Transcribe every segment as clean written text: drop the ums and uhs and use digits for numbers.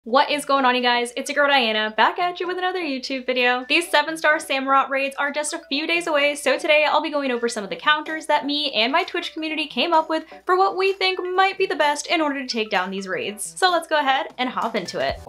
What is going on, you guys? It's your girl Diana, back at you with another YouTube video. These 7-star Samurott raids are just a few days away, so today I'll be going over some of the counters that me and my Twitch community came up with for what we think might be the best in order to take down these raids. So let's go ahead and hop into it.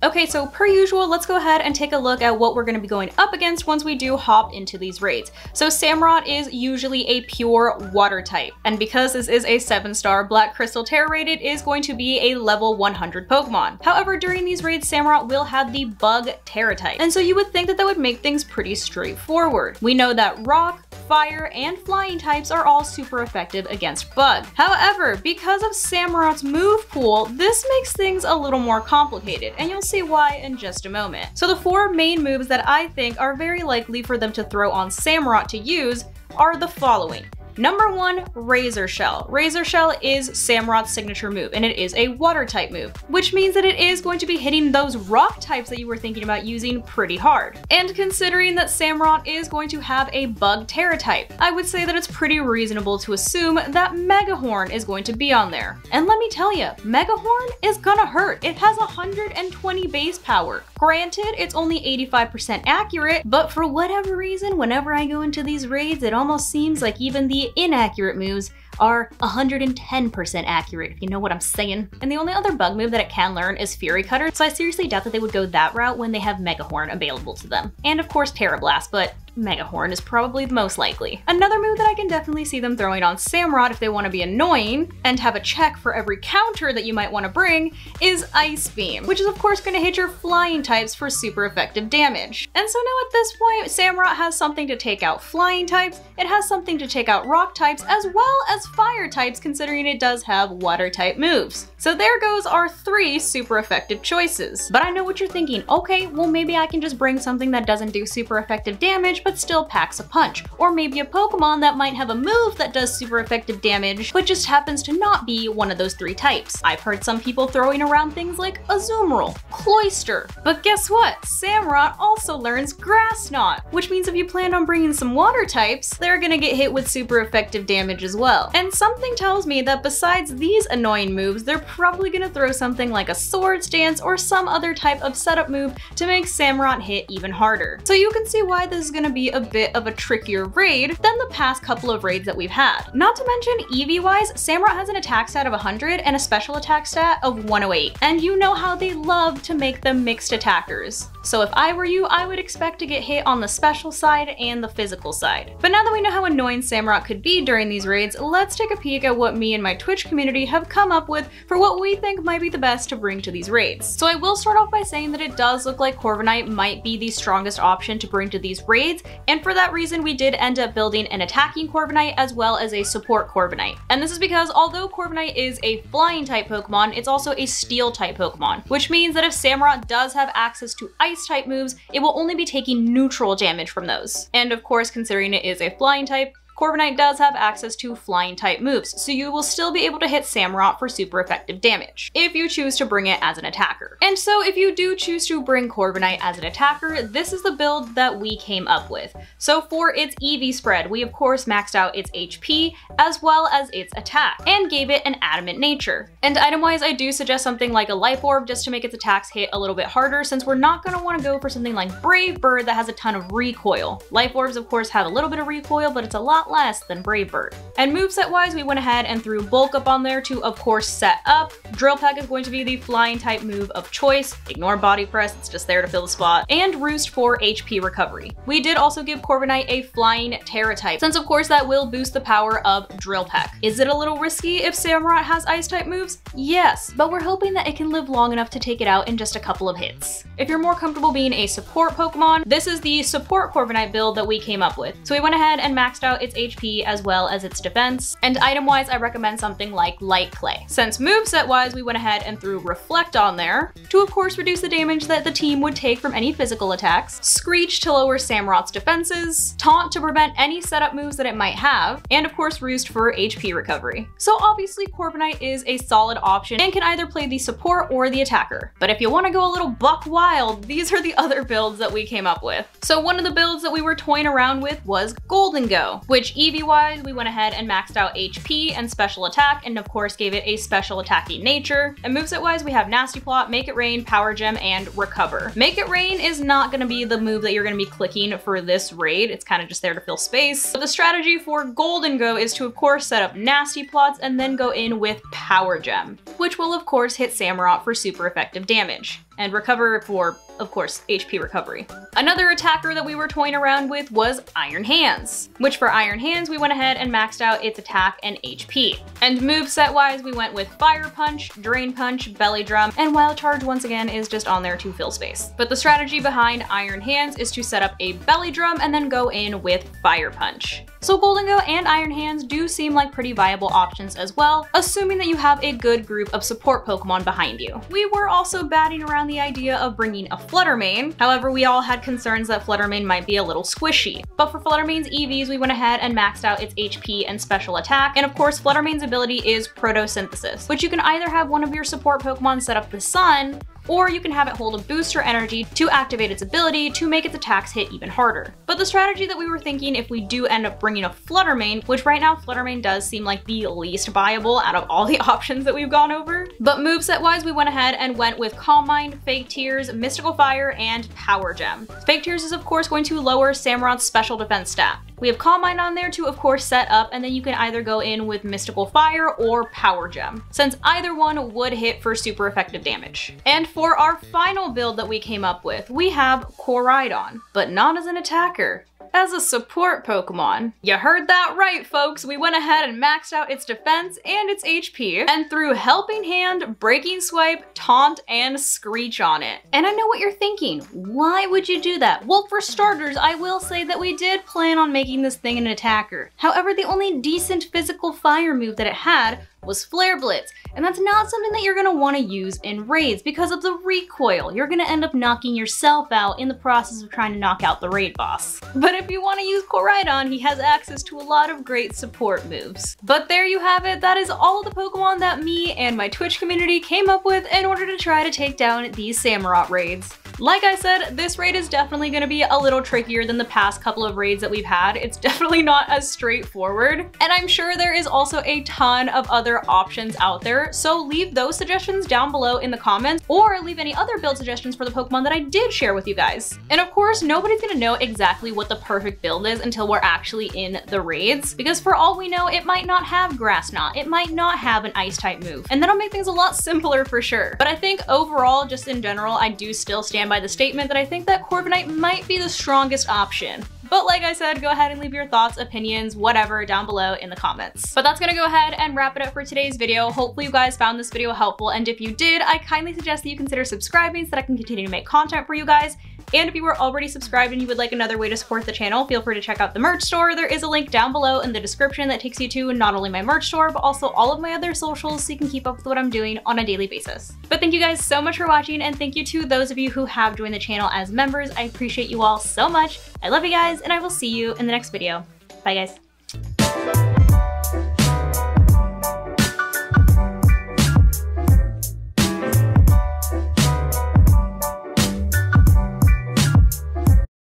Okay, so per usual, let's go ahead and take a look at what we're going to be going up against once we do hop into these raids. So Samurott is usually a pure water type, and because this is a 7-star Black Crystal Terra raid, it is going to be a level 100 Pokemon. However, during these raids, Samurott will have the Bug Terra type, and so you would think that that would make things pretty straightforward. We know that Rock, Fire, and Flying types are all super effective against Bug. However, because of Samurott's move pool, this makes things a little more complicated, and you'll see why in just a moment. So the 4 main moves that I think are very likely for them to throw on Samurott to use are the following. Number 1, Razor Shell. Razor Shell is Samurott's signature move, and it is a water type move, which means that it is going to be hitting those rock types that you were thinking about using pretty hard. And considering that Samurott is going to have a Bug Terra type, I would say that it's pretty reasonable to assume that Megahorn is going to be on there. And let me tell you, Megahorn is gonna hurt. It has 120 base power. Granted, it's only 85% accurate, but for whatever reason, whenever I go into these raids, it almost seems like even the inaccurate moves are 110% accurate, if you know what I'm saying. And the only other bug move that it can learn is Fury Cutter, so I seriously doubt that they would go that route when they have Megahorn available to them. And of course Terra Blast, but Megahorn is probably the most likely. Another move that I can definitely see them throwing on Samurott if they want to be annoying and have a check for every counter that you might want to bring is Ice Beam, which is of course going to hit your flying types for super effective damage. And so now at this point, Samurott has something to take out flying types, it has something to take out rock types, as well as fire types, considering it does have water type moves. So there goes our 3 super effective choices. But I know what you're thinking, okay, well maybe I can just bring something that doesn't do super effective damage but still packs a punch. Or maybe a Pokemon that might have a move that does super effective damage but just happens to not be one of those 3 types. I've heard some people throwing around things like Azumarill, Cloyster, but guess what? Samurott also learns Grass Knot, which means if you plan on bringing some water types, they're gonna get hit with super effective damage as well. And something tells me that besides these annoying moves, they're probably gonna throw something like a Swords Dance or some other type of setup move to make Samurott hit even harder. So you can see why this is gonna be a bit of a trickier raid than the past couple of raids that we've had. Not to mention, EV-wise, Samurott has an attack stat of 100 and a special attack stat of 108. And you know how they love to make them mixed attackers. So if I were you, I would expect to get hit on the special side and the physical side. But now that we know how annoying Samurott could be during these raids, let's take a peek at what me and my Twitch community have come up with for what we think might be the best to bring to these raids. So I will start off by saying that it does look like Corbinite might be the strongest option to bring to these raids, and for that reason we did end up building an attacking Corbinite as well as a support Corbinite. And this is because although Corbinite is a flying type Pokemon, it's also a steel type Pokemon, which means that if Samurott does have access to ice type moves, it will only be taking neutral damage from those. And of course, considering it is a flying type, Corbinite does have access to flying type moves, so you will still be able to hit Samurott for super effective damage, if you choose to bring it as an attacker. And so if you do choose to bring Corbinite as an attacker, this is the build that we came up with. So for its EV spread, we of course maxed out its HP as well as its attack, and gave it an adamant nature. And item-wise, I do suggest something like a Life Orb just to make its attacks hit a little bit harder, since we're not going to want to go for something like Brave Bird that has a ton of recoil. Life Orbs of course have a little bit of recoil, but it's a lot less than Brave Bird. And moveset wise, we went ahead and threw Bulk Up on there to of course set up. Drill Peck is going to be the flying type move of choice. Ignore Body Press, it's just there to fill the spot. And Roost for HP recovery. We did also give Corbinite a flying Terra type, since of course that will boost the power of Drill Peck. Is it a little risky if Samurott has ice type moves? Yes, but we're hoping that it can live long enough to take it out in just a couple of hits. If you're more comfortable being a support Pokemon, this is the support Corbinite build that we came up with. So we went ahead and maxed out its its HP as well as its defense. And item-wise, I recommend something like Light Clay. Since moveset-wise, we went ahead and threw Reflect on there to of course reduce the damage that the team would take from any physical attacks, Screech to lower Samurott's defenses, Taunt to prevent any setup moves that it might have, and of course Roost for HP recovery. So obviously Corbinite is a solid option and can either play the support or the attacker. But if you want to go a little buck wild, these are the other builds that we came up with. So one of the builds that we were toying around with was Golden Go, which EV-wise we went ahead and maxed out HP and special attack, and of course gave it a special attacking nature. And moveset-wise we have Nasty Plot, Make It Rain, Power Gem, and Recover. Make It Rain is not going to be the move that you're going to be clicking for this raid. It's kind of just there to fill space. But the strategy for Golden Go is to of course set up Nasty Plots and then go in with Power Gem, which will of course hit Samurott for super effective damage, and Recover for, of course, HP recovery. Another attacker that we were toying around with was Iron Hands, which for Iron Hands we went ahead and maxed out its attack and HP. And moveset wise we went with Fire Punch, Drain Punch, Belly Drum, and Wild Charge once again is just on there to fill space. But the strategy behind Iron Hands is to set up a Belly Drum and then go in with Fire Punch. So Golden Go and Iron Hands do seem like pretty viable options as well, assuming that you have a good group of support Pokemon behind you. We were also batting around the idea of bringing a Fluttermane, however we all had concerns that Fluttermane might be a little squishy. But for Fluttermane's EVs we went ahead and maxed out its HP and special attack, and of course Fluttermane's ability is Protosynthesis, which you can either have one of your support Pokemon set up the sun, or you can have it hold a booster energy to activate its ability to make its attacks hit even harder. But the strategy that we were thinking if we do end up bringing a Fluttermane, which right now Fluttermane does seem like the least viable out of all the options that we've gone over, but moveset wise we went ahead and went with Calm Mind, Fake Tears, Mystical Fire, and Power Gem. Fake Tears is of course going to lower Samurott's special defense stat. We have Calm Mind on there to of course set up, and then you can either go in with Mystical Fire or Power Gem, since either one would hit for super effective damage. And for our final build that we came up with, we have Rideon, but not as an attacker, as a support Pokemon. You heard that right, folks. We went ahead and maxed out its defense and its HP, and threw Helping Hand, Breaking Swipe, Taunt, and Screech on it. And I know what you're thinking, why would you do that? Well, for starters, I will say that we did plan on making this thing an attacker. However, the only decent physical fire move that it had was Flare Blitz, and that's not something that you're going to want to use in raids because of the recoil. You're going to end up knocking yourself out in the process of trying to knock out the raid boss. But if you want to use Rideon, he has access to a lot of great support moves. But there you have it, that is all of the Pokemon that me and my Twitch community came up with in order to try to take down these Samurott raids. Like I said, this raid is definitely going to be a little trickier than the past couple of raids that we've had. It's definitely not as straightforward, and I'm sure there is also a ton of other options out there, so leave those suggestions down below in the comments, or leave any other build suggestions for the Pokemon that I did share with you guys. And of course, nobody's going to know exactly what the perfect build is until we're actually in the raids, because for all we know, it might not have Grass Knot, it might not have an Ice type move, and that'll make things a lot simpler for sure. But I think overall, just in general, I do still stand by the statement that I think that Corbinite might be the strongest option. But like I said, go ahead and leave your thoughts, opinions, whatever down below in the comments. But that's gonna go ahead and wrap it up for today's video. Hopefully you guys found this video helpful, and if you did, I kindly suggest that you consider subscribing so that I can continue to make content for you guys. And if you were already subscribed and you would like another way to support the channel, feel free to check out the merch store. There is a link down below in the description that takes you to not only my merch store, but also all of my other socials so you can keep up with what I'm doing on a daily basis. But thank you guys so much for watching, and thank you to those of you who have joined the channel as members. I appreciate you all so much. I love you guys, and I will see you in the next video. Bye guys.